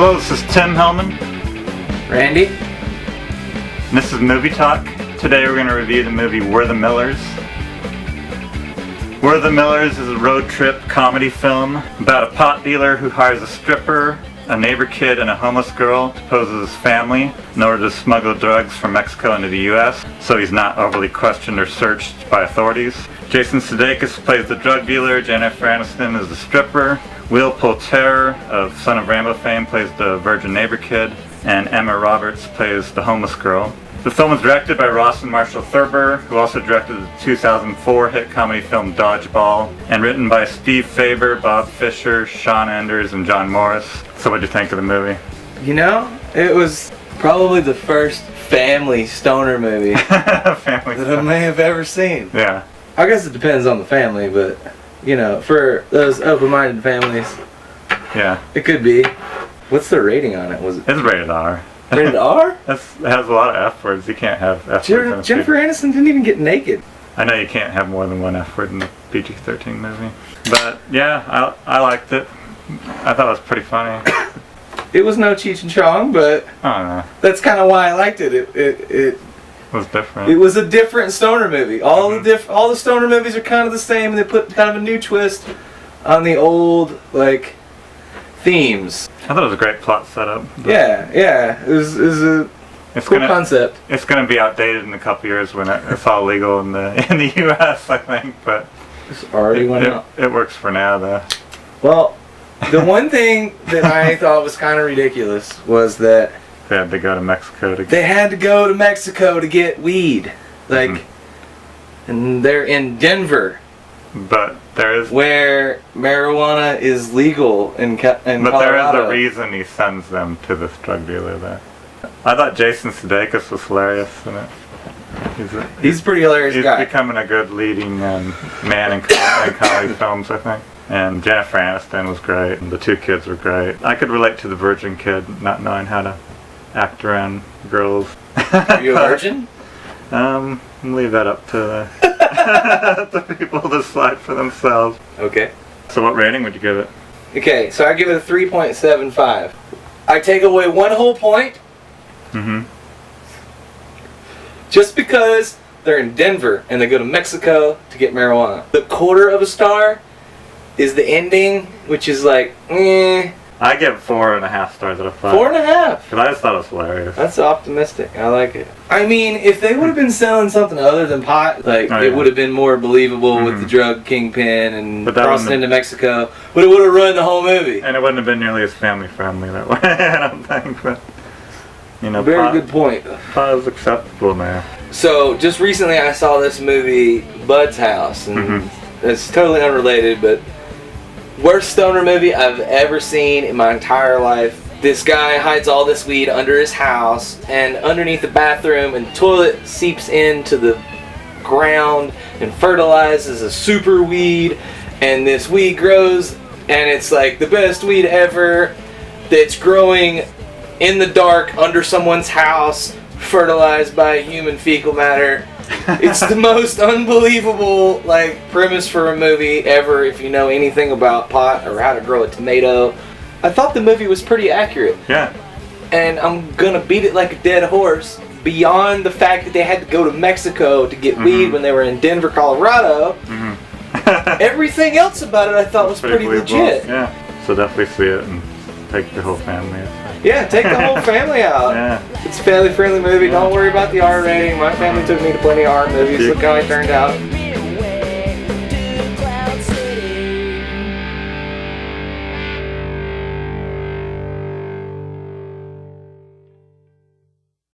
Hello, this is Tim Hellman. Randy. And this is Movie Talk. Today we're going to review the movie We're the Millers. We're the Millers is a road trip comedy film about a pot dealer who hires a stripper, a neighbor kid, and a homeless girl to pose as his family in order to smuggle drugs from Mexico into the US so he's not overly questioned or searched by authorities. Jason Sudeikis plays the drug dealer, Jennifer Aniston is the stripper, Will Poulter of Son of Rambo fame plays the virgin neighbor kid, and Emma Roberts plays the homeless girl. The film was directed by Ross and Marshall Thurber, who also directed the 2004 hit comedy film Dodgeball, and written by Steve Faber, Bob Fisher, Sean Enders, and John Morris. So what'd you think of the movie? You know, it was probably the first family stoner movie that I may have ever seen. Yeah. I guess it depends on the family, but, you know, for those open-minded families, yeah, it could be. What's the rating on it? Was it? It's rated R. Rated R? It has a lot of F words. You can't have F words. Jennifer Aniston didn't even get naked. I know you can't have more than one F word in a PG-13 movie. But yeah, I liked it. I thought it was pretty funny. It was no Cheech and Chong, but I don't know. that's kind of why I liked it. It was different. It was a different stoner movie. All the stoner movies are kind of the same, and they put kind of a new twist on the old themes. I thought it was a great plot setup. Yeah. It was a cool concept. It's gonna be outdated in a couple years when it's all legal in the U.S. I think, but it's already went out. It works for now, though. Well, the one thing that I thought was kind of ridiculous was that they had to go to Mexico to get weed, and they're in Denver. But there is where marijuana is legal in Colorado. But there is a reason he sends them to this drug dealer there. I thought Jason Sudeikis was hilarious in it. He's a pretty hilarious guy. He's becoming a good leading man in comedy films, I think. And Jennifer Aniston was great. And the two kids were great. I could relate to the virgin kid not knowing how to act around girls. Are you a virgin? Leave that up to the people to decide for themselves. Okay. So what rating would you give it? Okay, so I give it a 3.75. I take away one whole point. Mm-hmm. Just because they're in Denver and they go to Mexico to get marijuana. The quarter of a star is the ending, which is I give 4.5 stars out of 5. 4.5? Because I just thought it was hilarious. That's optimistic. I like it. I mean, if they would have been selling something other than pot, it would have been more believable with the drug kingpin and crossing into Mexico. But it would have ruined the whole movie. And it wouldn't have been nearly as family friendly that way, I don't think. But, you know, very good point. Pot is acceptable now. So, just recently I saw this movie, Bud's House, and it's totally unrelated, but worst stoner movie I've ever seen in my entire life. This guy hides all this weed under his house, and underneath the bathroom and toilet seeps into the ground and fertilizes a super weed, and this weed grows, and it's like the best weed ever that's growing in the dark under someone's house, fertilized by human fecal matter. It's the most unbelievable premise for a movie ever if you know anything about pot or how to grow a tomato. I thought the movie was pretty accurate. Yeah. And I'm gonna beat it like a dead horse beyond the fact that they had to go to Mexico to get weed when they were in Denver, Colorado. Everything else about it I thought was pretty legit. Yeah. So definitely see it and take your whole family. Yeah, take the whole family out. Yeah. It's a family-friendly movie. Don't worry about the R rating. My family took me to plenty of R movies. Look how I turned out.